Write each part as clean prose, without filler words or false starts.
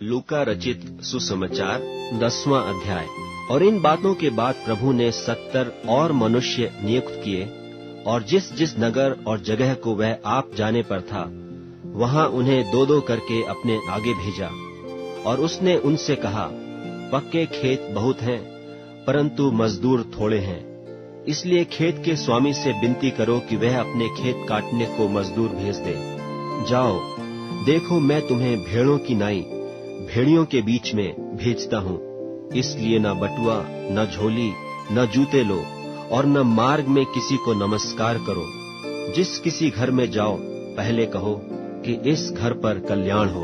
लूका रचित सुसमाचार 10वां अध्याय। और इन बातों के बाद प्रभु ने 70 और मनुष्य नियुक्त किए, और जिस जिस नगर और जगह को वह आप जाने पर था, वहां उन्हें दो दो करके अपने आगे भेजा। और उसने उनसे कहा, पक्के खेत बहुत हैं, परंतु मजदूर थोड़े हैं। इसलिए खेत के स्वामी से विनती करो कि वह अपने खेत काटने को मजदूर भेज दे। जाओ, देखो मैं तुम्हें भेड़ों की नाई भेड़ियों के बीच में भेजता हूँ। इसलिए न बटुआ, न झोली, न जूते लो, और न मार्ग में किसी को नमस्कार करो। जिस किसी घर में जाओ, पहले कहो कि इस घर पर कल्याण हो।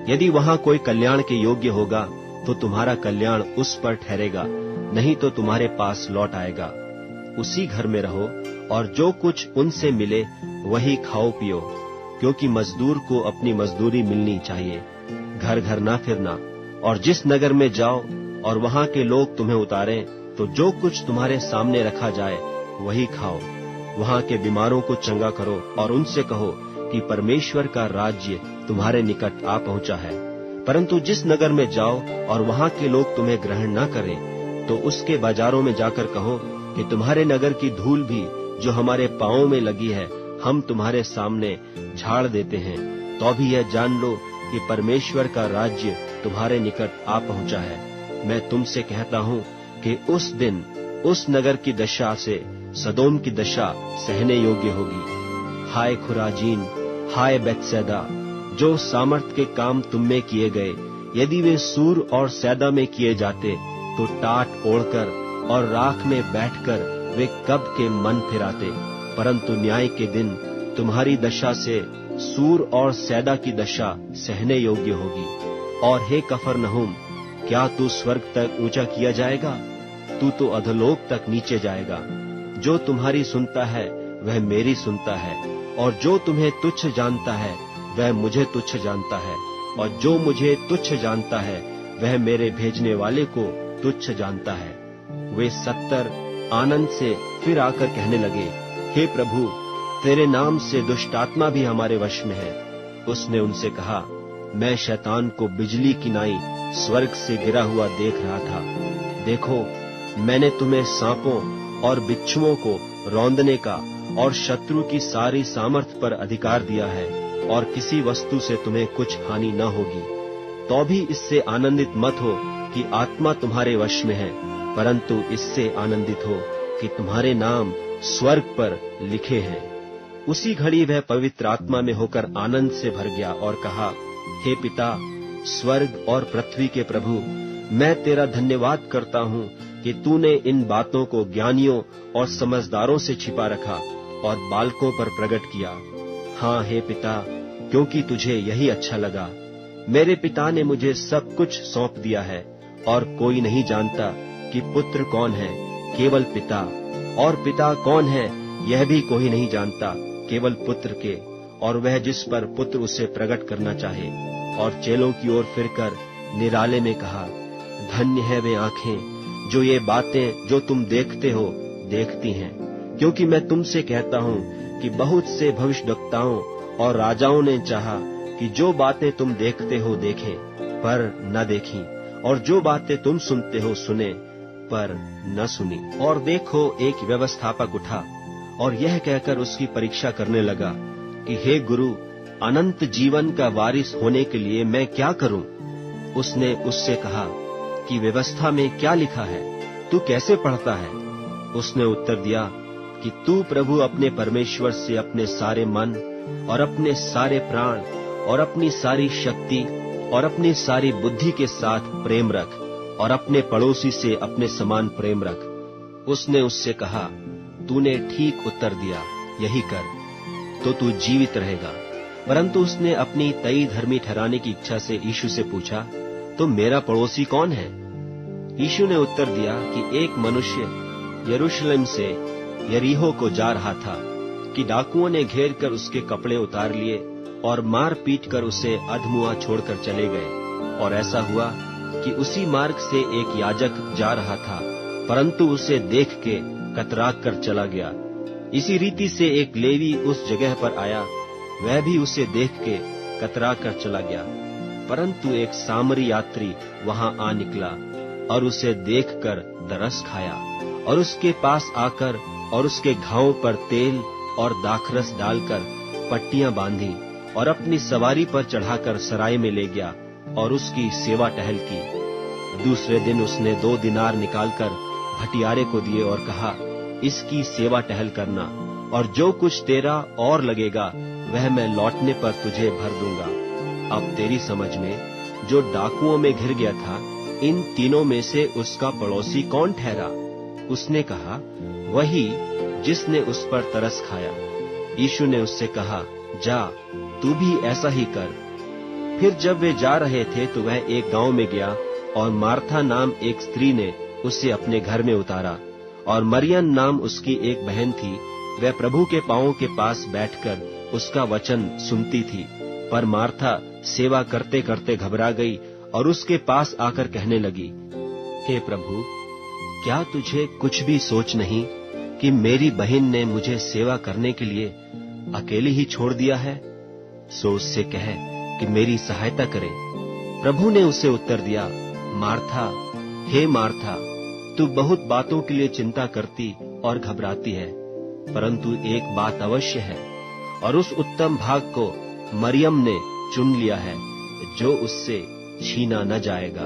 यदि वहां कोई कल्याण के योग्य होगा तो तुम्हारा कल्याण उस पर ठहरेगा, नहीं तो तुम्हारे पास लौट आएगा। उसी घर में रहो, और जो कुछ उनसे मिले वही खाओ पियो, क्योंकि मजदूर को अपनी मजदूरी मिलनी चाहिए। घर घर ना फिरना। और जिस नगर में जाओ और वहां के लोग तुम्हें उतारें, तो जो कुछ तुम्हारे सामने रखा जाए वही खाओ। वहां के बीमारों को चंगा करो, और उनसे कहो कि परमेश्वर का राज्य तुम्हारे निकट आ पहुंचा है। परंतु जिस नगर में जाओ और वहां के लोग तुम्हें ग्रहण न करें, तो उसके बाजारों में जाकर कहो कि तुम्हारे नगर की धूल भी जो हमारे पांवों में लगी है, हम तुम्हारे सामने झाड़ देते हैं। तो भी यह जान लो कि परमेश्वर का राज्य तुम्हारे निकट आ पहुंचा है। मैं तुमसे कहता हूं कि उस दिन उस नगर की दशा से सदोम की दशा सहने योग्य होगी। हाय खुराजीन, हाय बैतसैदा, जो सामर्थ के काम तुम में किए गए, यदि वे सूर और सैदा में किए जाते, तो टाट ओढ़कर और राख में बैठकर वे कब के मन फिराते। परंतु न्याय के दिन तुम्हारी दशा से सूर और सैदा की दशा सहने योग्य होगी। और हे कफरनहूम, क्या तू स्वर्ग तक ऊंचा किया जाएगा? तू तो अधोलोक तक नीचे जाएगा। जो तुम्हारी सुनता है वह मेरी सुनता है, और जो तुम्हें तुच्छ जानता है वह मुझे तुच्छ जानता है, और जो मुझे तुच्छ जानता है वह मेरे भेजने वाले को तुच्छ जानता है। वे 70 आनंद से फिर आकर कहने लगे, हे प्रभु, तेरे नाम से दुष्टात्मा भी हमारे वश में है। उसने उनसे कहा, मैं शैतान को बिजली की नाई स्वर्ग से गिरा हुआ देख रहा था। देखो, मैंने तुम्हें सांपों और बिच्छुओं को रौंदने का और शत्रु की सारी सामर्थ पर अधिकार दिया है, और किसी वस्तु से तुम्हें कुछ हानि न होगी। तो भी इससे आनंदित मत हो कि आत्मा तुम्हारे वश में है, परंतु इससे आनंदित हो कि तुम्हारे नाम स्वर्ग पर लिखे हैं। उसी घड़ी वह पवित्र आत्मा में होकर आनंद से भर गया और कहा, हे पिता, स्वर्ग और पृथ्वी के प्रभु, मैं तेरा धन्यवाद करता हूँ कि तूने इन बातों को ज्ञानियों और समझदारों से छिपा रखा और बालकों पर प्रकट किया। हाँ हे पिता, क्योंकि तुझे यही अच्छा लगा। मेरे पिता ने मुझे सब कुछ सौंप दिया है, और कोई नहीं जानता कि पुत्र कौन है, केवल पिता, और पिता कौन है यह भी कोई नहीं जानता, केवल पुत्र के, और वह जिस पर पुत्र उसे प्रकट करना चाहे। और चेलों की ओर फिरकर निराले में कहा, धन्य है वे आंखें जो ये बातें जो तुम देखते हो देखती हैं। क्योंकि मैं तुमसे कहता हूँ कि बहुत से भविष्यद्वक्ताओं और राजाओं ने चाहा कि जो बातें तुम देखते हो देखें, पर न देखीं, और जो बातें तुम सुनते हो सुने, पर न सुनी। और देखो, एक व्यवस्थापक उठा और यह कहकर उसकी परीक्षा करने लगा कि हे गुरु, अनंत जीवन का वारिस होने के लिए मैं क्या करूं? उसने उससे कहा कि व्यवस्था में क्या लिखा है, तू कैसे पढ़ता है? उसने उत्तर दिया कि तू प्रभु अपने परमेश्वर से अपने सारे मन और अपने सारे प्राण और अपनी सारी शक्ति और अपनी सारी बुद्धि के साथ प्रेम रख, और अपने पड़ोसी से अपने समान प्रेम रख। उसने उससे कहा, तूने ठीक उत्तर दिया, यही कर, तो तू जीवित रहेगा। परंतु उसने अपनी तई धर्मी ठहराने की इच्छा से यीशु से पूछा, तो मेरा पड़ोसी कौन है? यीशु ने उत्तर दिया कि एक मनुष्य यरूशलेम से यरीहो को जा रहा था कि डाकुओं ने घेर कर उसके कपड़े उतार लिए और मार पीट कर उसे अधमुआ छोड़कर चले गए। और ऐसा हुआ कि उसी मार्ग से एक याजक जा रहा था, परंतु उसे देख के कतरा कर चला गया। इसी रीति से एक लेवी उस जगह पर आया, वह भी उसे देख के कतरा कर चला गया। परंतु एक सामरी यात्री वहां आ निकला और उसे देखकर तरस खाया और उसके पास आकर और उसके घावों पर तेल और दाखरस डालकर पट्टियां बांधी और अपनी सवारी पर चढ़ाकर सराय में ले गया और उसकी सेवा टहल की। दूसरे दिन उसने 2 दिनार निकालकर भटियारे को दिए और कहा, इसकी सेवा टहल करना, और जो कुछ तेरा और लगेगा वह मैं लौटने पर तुझे भर दूंगा। अब तेरी समझ में जो डाकुओं में घिर गया था, इन तीनों में से उसका पड़ोसी कौन ठहरा? उसने कहा, वही जिसने उस पर तरस खाया। यीशु ने उससे कहा, जा, तू भी ऐसा ही कर। फिर जब वे जा रहे थे तो वह एक गांव में गया और मार्था नाम एक स्त्री ने उसे अपने घर में उतारा, और मरियम नाम उसकी एक बहन थी। वह प्रभु के पांवों के पास बैठकर उसका वचन सुनती थी। पर मार्था सेवा करते करते घबरा गई और उसके पास आकर कहने लगी, हे प्रभु, क्या तुझे कुछ भी सोच नहीं कि मेरी बहन ने मुझे सेवा करने के लिए अकेली ही छोड़ दिया है? सो उससे कह कि मेरी सहायता करे। प्रभु ने उसे उत्तर दिया, मार्था, हे मार्था, तू बहुत बातों के लिए चिंता करती और घबराती है, परंतु एक बात अवश्य है, और उस उत्तम भाग को मरियम ने चुन लिया है, जो उससे छीना न जाएगा।